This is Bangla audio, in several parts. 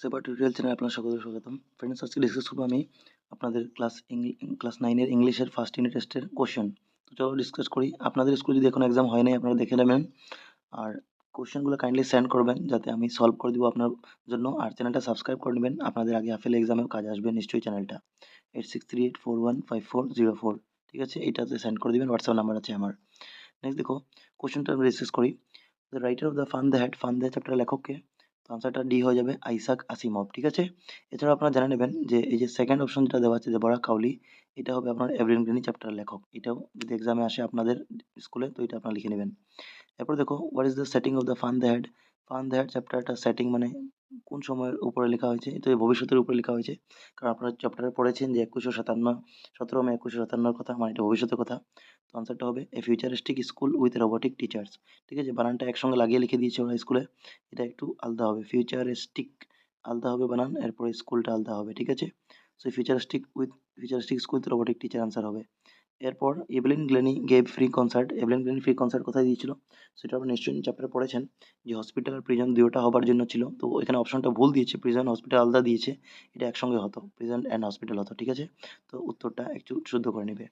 সেবা টিউটোরিয়াল চ্যানেলে আপনার সকলকে স্বাগতম। ফ্রেন্ডস, আজকে ডিসকাস করবো আমি আপনাদের ক্লাস 9 এর ইংলিশের ফার্স্ট ইউনিট টেস্টের কোশ্চেন। তো চলো ডিসকাস করি। আপনাদের স্কুলে যদি এখন এক্সাম হয় নাই, আপনারা দেখে নেবেন। আর কোশ্চেনগুলো কাইন্ডলি সেন্ড করবেন যাতে আমি সলভ করে দিব আপনার জন্য। আর চ্যানেলটা সাবস্ক্রাইব করে নেবেন, আপনাদের আগে আফেল এক্সামেও কাজে আসবে নিশ্চয়ই চ্যানেলটা। 8638415404, ঠিক আছে? এইটাতে সেন্ড করে দিবেন, হোয়াটসঅ্যাপ নাম্বার আছে আমার। নেক্সট দেখো, কোশ্চেনটা আমরা ডিসকাস করি। The writer of the fun they had, fun they চ্যাপ্টারের লেখককে? তো আনসারটা ডি হয়ে যাবে, আইসাক আসিমভ, ঠিক আছে? এছাড়া আপনারা জেনে নেবেন যে এই যে সেকেন্ড অপশন যেটা দেওয়া আছে, যে বরাক কাউলি, এটা হবে আপনার এভলিন গ্রিনি চ্যাপ্টারের লেখক। এটাও যদি এক্সামে আসে আপনাদের স্কুলে, তো এটা আপনারা লিখে নেবেন। এরপর দেখো, what is the setting of the fun the head? Fun the head চ্যাপ্টারটা সেটিং মানে কোন সময়ের উপরে লেখা হয়েছে? এটা ভবিষ্যতের উপরে লেখা হয়েছে, কারণ আপনারা চ্যাপ্টারে পড়েছেন যে 2157, 17 মে 2157 কথা, মানে এটা ভবিষ্যতের কথা। তো আনসারটা হবে a futuristic school with robotic teachers, ঠিক আছে? বানানটা একসঙ্গে লাগিয়ে লিখে দিয়েছে ওরা স্কুলে, এটা একটু আলাদা হবে। ফিউচারিস্টিক আলাদা হবে বানান, এরপরে স্কুলটা আলাদা হবে, ঠিক আছে? So futuristic school with robotic teacher answer হবে। এরপর Evelyn Glennie gave free concert. Evelyn Glennie free concert কোথায় দিয়েছিল? সেটা আপনি নিশ্চয়ই চ্যাপ্টারে পড়েছেন, যে হসপিটাল আর প্রিজন দুটোটা হবার জন্য ছিল। তো এখানে অপশনটা ভুল দিয়েছে, প্রিজন হসপিটাল আলাদা দিয়েছে, এটা একসঙ্গে হতো, প্রিজন অ্যান্ড হসপিটাল হতো, ঠিক আছে? তো উত্তরটা একটু শুদ্ধ করে নেবে।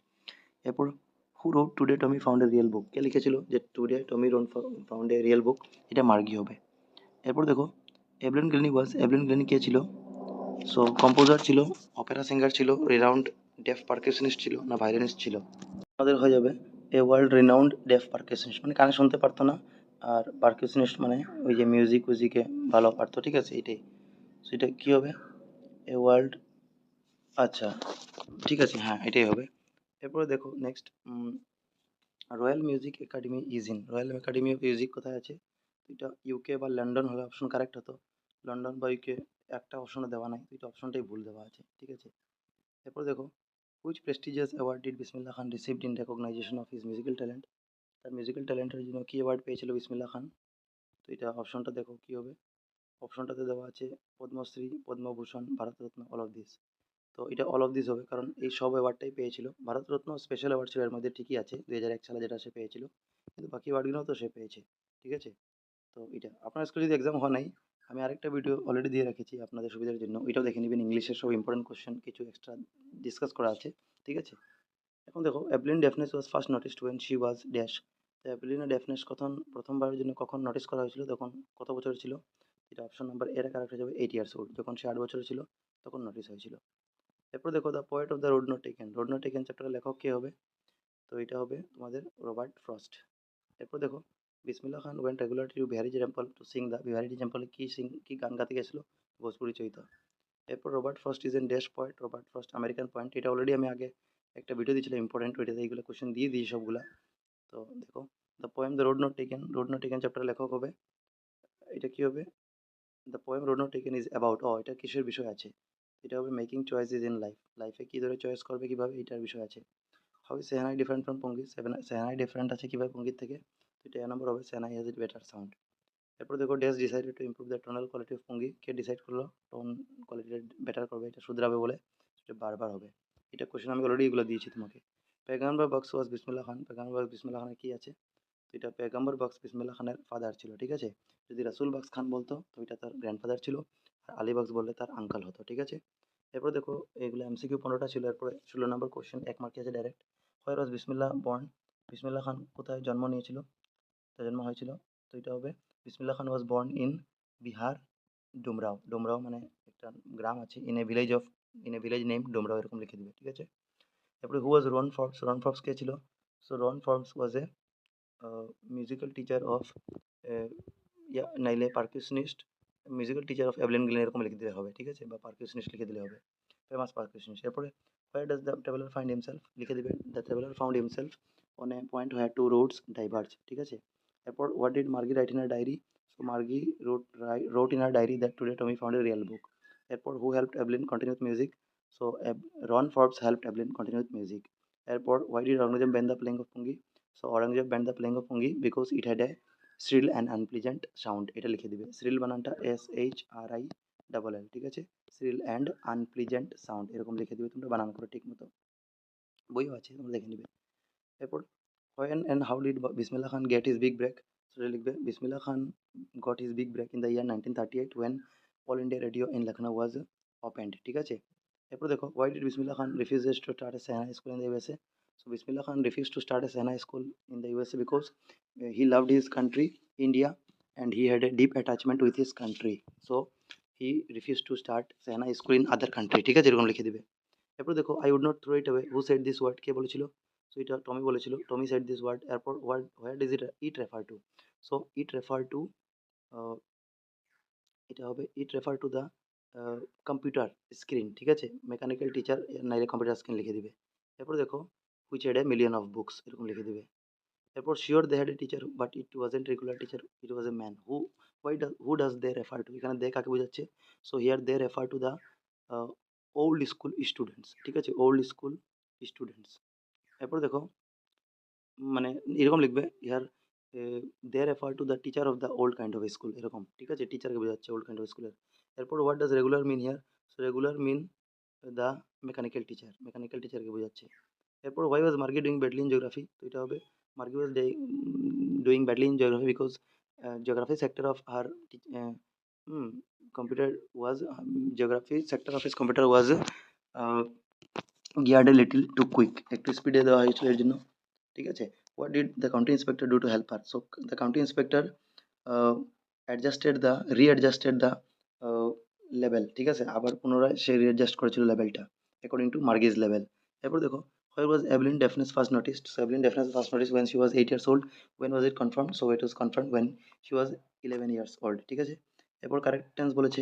এরপর who wrote today Tommy found a real book? কে লিখেছিল যে today Tommy found a real book? এটা মার্গি হবে। এরপর দেখো, এভলিন গ্লেনি কে ছিল? সো কম্পোজার ছিল, অপেরা সিঙ্গার ছিল, রিনাউন্ড ডেফ পারকাশনিস্ট ছিল, না ভায়োলিনিস্ট ছিল? আমাদের হয়ে যাবে a world renowned deaf percussionist, মানে কানে শুনতে পারতো না। আর পারকাশনিস্ট মানে ওই যে মিউজিকে ভালো পারতো, ঠিক আছে? এটাই, সেটা কি হবে? এ ওয়ার্ল্ড, আচ্ছা ঠিক আছে, হ্যাঁ এটাই হবে। এরপরে দেখো next, royal music academy royal academy of music কোথায় আছে? এটা ইউকে বা লন্ডন হলে অপশন কারেক্ট হতো। লন্ডন বা ইউকে একটা অপশনে দেওয়া নাই, তো এটা অপশনটাই ভুল দেওয়া আছে, ঠিক আছে? এরপর দেখো, which prestigious award did Bismillah Khan received in recognition of his musical talent? তার মিউজিক্যাল ট্যালেন্টের জন্য কী অ্যাওয়ার্ড পেয়েছিল বিসমিল্লাহ খান? তো এটা অপশনটা দেখো কী হবে। অপশনটাতে দেওয়া আছে Padma Shri, Padma Bhushan, Bharat Ratna, all of this. তো এটা অল অফ দিস হবে, কারণ এই সব অ্যাওয়ার্ডটাই পেয়েছিল। ভারতরত্ন স্পেশাল অ্যাওয়ার্ড ছিল এর মধ্যে, ঠিকই আছে, 2001 সালে যেটা সে পেয়েছিল, কিন্তু বাকি অ্যাওয়ার্ডগুলোও তো সে পেয়েছে, ঠিক আছে? তো এটা আপনার স্কুলে যদি এক্সাম হয় নাই, আমি আরেকটা ভিডিও অলরেডি দিয়ে রেখেছি আপনাদের সুবিধার জন্য, ওইটাও দেখে নেবেন। ইংলিশের সব ইম্পর্টেন্ট কোশ্চেন কিছু এক্সট্রা ডিসকাস করা আছে, ঠিক আছে? এখন দেখো, Evelyn deafness was first noticed when she was dash. তো অ্যাপলিনের ডেফনেস প্রথমবারের জন্য কখন নোটিস করা হয়েছিল, তখন কত বছর ছিল? এটা অপশন নাম্বার এর কারেক্ট হয়ে যাবে 8 ইয়ার্স ওল্ড, যখন সে 8 বছর ছিল তখন নোটিস হয়েছিল। এরপর দেখো, the poet of the road not taken চ্যাপ্টারের লেখক কে হবে? তো এটা হবে তোমাদের রবার্ট ফ্রস্ট। এরপর দেখো, Bismillah Khan went regular to Bihari temple to sing the Bihari টেম্পলে কি গান গাতে গেছিলো? ভোজপুরি চৈতা। এরপর Robert Frost is an dash poet, Robert Frost American poet, এটা অলরেডি আমি আগে একটা ভিডিও দিয়েছিলাম ইম্পর্টেন্ট, ওইটাতে এইগুলো কোশ্চেন দিয়ে দিই সবগুলা। তো দেখো, the poem the road not taken চ্যাপ্টারের লেখক হবে, এটা কি হবে? The poem road not taken is about, এটা কিসের বিষয় আছে? এটা হবে মেকিং চয়েসেস ইন লাইফ, লাইফে কী ধরে চয়েস করবে কীভাবে, এটার বিষয় আছে। How is shehnai different from pungi? Shehnai different আছে কীভাবে পঙ্গির থেকে? তো এটা এ নম্বর হবে, shehnai has it better sound. এরপর দেখো, dash decided to improve the tonal quality of pungi? কে ডিসাইড করলো টোন কোয়ালিটিটা বেটার করবে, এটা শুধরাবে বলে? এটা বারবার হবে। এটা কোশ্চেন আমি অলরেডি এগুলো দিয়েছি তোমাকে। পেগাম্বার বক্স ওয়াজ বিসমিল্লাহ খান, পেগাম্বার বক্স বিসমিল্লাহ খানের কী আছে? তো এটা পেগাম্বার বক্স বিসমিল্লাহ খানের ফাদার ছিল, ঠিক আছে? যদি রাসুল বক্স খান বলতো তো এটা তার গ্র্যান্ডফাদার ছিল, আর আলী বক্স বললে তার আঙ্কাল হতো, ঠিক আছে? এরপর দেখো, এগুলো এমসিকিউ 15টা ছিল। এরপরে 16 নম্বর কোশ্চেন, 1 মার্কে আছে ডাইরেক্ট। হোয়ার ওয়াজ বিসমিল্লাহ বর্ন? বিসমিল্লাহ খান কোথায় জন্ম নিয়েছিল, তার জন্ম হয়েছিল? তো এটা হবে, বিসমিল্লাহ খান ওয়াজ বর্ন ইন বিহার, ডুমরাও। ডুমরাও মানে একটা গ্রাম আছে, ইন এ ভিলেজ নেম ডুমরাও, এরকম লিখে দিবে, ঠিক আছে? তারপরে হু ওয়াজ রন ফর্বস? রন ফর্বস কে ছিল? So Ron Forbes was a musical teacher of, নাইলে percussionist, musical teacher of Evelyn Glennie, এরকম লিখে দিলে হবে, ঠিক আছে? বা পারকিউশনিস্ট লিখে দিলে হবে, ফেমাস পারকিউশনিস্ট। এরপরে where does the traveller find himself? লিখে দেবে, the traveller found himself on a point where two roads diverge, ঠিক আছে? এরপর what did Margie write in her diary? So Margie wrote in her diary that today Tommy found a real book. এরপর who helped Evelyn continue with music? So Ron Forbes helped Evelyn continue with music. এরপর why did Aurangzeb ban the playing of পুঙ্গি? So Aurangzeb ban the playing of pungi because it had a shrill and unpleasant sound, এটা লিখে দিবে। শ্রিল বানানটা SHRILL, ঠিক আছে? শ্রিল অ্যান্ড আনপ্লিজেন্ট সাউন্ড, এরকম লিখে দিবে তোমরা বানান করে ঠিক মতো, বইও আছে তোমরা দেখে নিবে। এরপর when and how did Bismillah Khan get his big break? সেটা লিখবে, Bismillah Khan got his big break in the year 1938 when all India radio in Lucknow was opened, ঠিক আছে। এরপর দেখো, why did Bismillah Khan refuses to start a shehnai school in the USA? So Bismillah Khan refuse to start a shehnai school in the USA because he loved his country, India, and he had a deep attachment with his country. So he refused to start Sehna school in other country, ঠিক আছে, এরকম লিখে দিবে। এরপর দেখো, I would not throw it away, who said this word, কে বলেছিল? সো এটা টমি বলেছিল, টমি সেড দিস ওয়ার্ড। এরপর word, where does it refer to? So it refer to, এটা হবে it refer to the computer screen, ঠিক আছে, মেকানিক্যাল টিচার নাইলে কম্পিউটার স্ক্রিন লিখে দিবে। এরপর দেখো, which had a million of books, এরকম লিখে দিবে। এরপর sure they had a teacher but it wasn't regular teacher, it was a man. Who does they refer to? এখানে দে কাকে বোঝাচ্ছে? So here they refer to the old school students, ঠিক আছে, ওল্ড স্কুল স্টুডেন্টস। এরপর দেখো, মানে এরকম লিখবে here they refer to the teacher of the old kind of school, এরকম, ঠিক আছে, টিচারকে বোঝাচ্ছে ওল্ড কাইন্ড অফ স্কুলের। এরপর what does regular mean here? So regular mean the mechanical teacher, mechanical টিচারকে বোঝাচ্ছে। এরপর why was Margie doing badly in geography? তো এটা হবে Margie was doing badly in geography because geography sector of her computer was, geography sector of his computer was geared a little too quick, একটু স্পিডে দেওয়া হয়েছিল এর জন্য, ঠিক আছে। What did the county inspector do to help her? So the county inspector রিঅ্যাডজাস্টেড the level, ঠিক আছে, আবার পুনরায় সে রিঅ্যাডজাস্ট করেছিল লেভেলটা অ্যাকর্ডিং টু মার্গিজ লেভেল। এরপর দেখো, where was Evelyn deafness first noticed? So Evelyn deafness first notice when she was 8 years old. When was it confirm? So it was confirm when she was 11 years old, ঠিক আছে। এরপর কারেক্ট টেন্স বলেছে,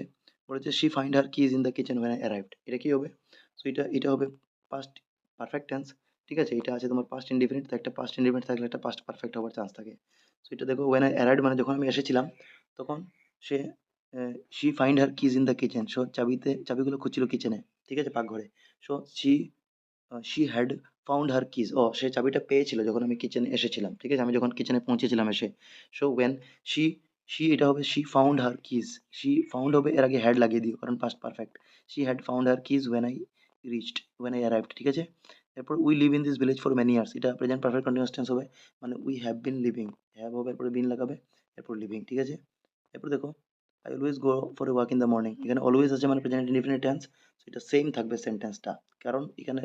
she find her keys in the kitchen when I arrived, এটা কি হবে? সো এটা হবে পাস্ট পারফেক্ট টেন্স, ঠিক আছে, এটা আছে তোমার পাস্ট ইনডিফিনিট, তো একটা পাস্ট ইনডিফিনিট থাকলে একটা পাস্ট পারফেক্ট হওয়ার চান্স থাকে। সো এটা দেখো, ওয়েন আই অ্যারাইভড মানে যখন আমি এসেছিলাম, তখন সে she find her keys in the kitchen, so চাবিগুলো খুঁজছিল কিচেনে, ঠিক আছে, পাকঘরে। So she had found her keys, ও সে চাবিটা পেয়েছিল যখন আমি কিচেনে এসেছিলাম, ঠিক আছে, আমি যখন কিচেনে পৌঁছেছিলাম এসে। সো ওয়েন শি শি এটা হবে she found her keys, she found হবে এর আগে হ্যাড লাগিয়ে দিও কারণ past perfect. She had found her keys when I arrived, ঠিক আছে। এরপর we live in this village for many years, এটা প্রেজেন্ট পারফেক্ট কন্টিনিউয়াস টেন্স হবে, মানে we have been living, have হবে এরপরে বিন লাগাবে, এরপর লিভিং, ঠিক আছে। এরপর দেখো, I always go for a walk in the morning, এখানে অলওয়েজ আছে মানে প্রেজেন্ট ইনডিফিনিট টেন্স, এটা সেম থাকবে সেন্টেন্সটা, কারণ এখানে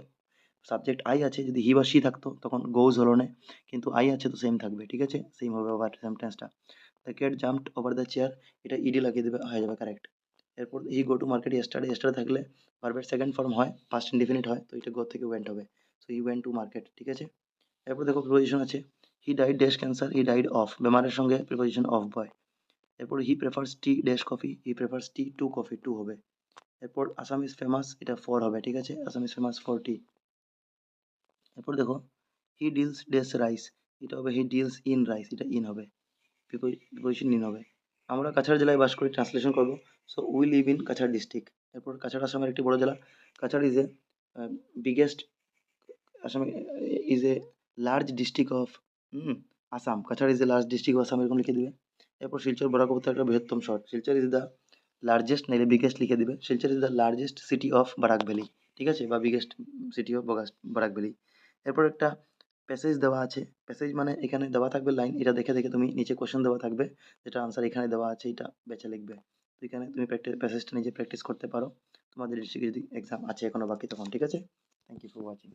সাবজেক্ট আই আছে, যদি হি বা শি থাকতো তখন গোজ হলো না, কিন্তু আই আছে তো সেম থাকবে, ঠিক আছে, সেম হবে আবার সেন্টেন্সটা। The cat jumped over the chair, এটা ইডি লাগিয়ে দেবে, হয়ে যাবে কারেক্ট। এরপর he go to market yesterday, yesterday থাকলে ভার্বের সেকেন্ড ফর্ম হয়, ফার্স্ট ইনডিফিনিট হয়, তো এটা গো থেকে ওয়েন্ট হবে, so he went to market, ঠিক আছে। এরপর দেখো প্রিপোজিশন আছে, he died dash cancer, he died of, বেমারের সঙ্গে প্রিপোজিশন অফ বয়। এরপর he prefers tea dash coffee, he prefers T to coffee, two হবে। এরপর আসাম ইজ ফেমাস, এটা ফর হবে, ঠিক আছে, আসাম ইজ ফেমাস ফর টি। এরপর দেখো, হি ডিলস ড্যাশ রাইস, এটা হবে হি ডিলস ইন রাইস, এটা ইন হবে, প্রিপোজিশন ইন হবে। আমরা কাছাড় জেলায় বাস করি, ট্রান্সলেশন করবো, so we live in Cachar district. এরপর কাছাড় আসামের একটি বড় জেলা, Cachar is a biggest, Assam is a large district of Assam, Cachar is a large district of Assam, এরকম লিখে দিবে। এরপর শিলচর বরাক উপত্যকার বৃহত্তম শহর, শিলচর ইজ দ্য লার্জেস্ট, নাইলে বিগেস্ট লিখে দিবে, Silchar is the largest city of Barack valley, ঠিক আছে, বা biggest city of Barack valley. এরপর একটা প্যাসেজ দেওয়া আছে, প্যাসেজ মানে এখানে দেওয়া থাকবে লাইন, এটা দেখে দেখে তুমি নিচে কোশ্চেন দেওয়া থাকবে, যেটা আনসার এখানে দেওয়া আছে, এটা বেছে লিখবে। তো এখানে তুমি প্যাসেজটা নিজে প্র্যাকটিস করতে পারো, তোমাদের ডিস্ট্রিক্টে যদি এক্সাম আছে এখনো বাকি তখন, ঠিক আছে। Thank you for watching.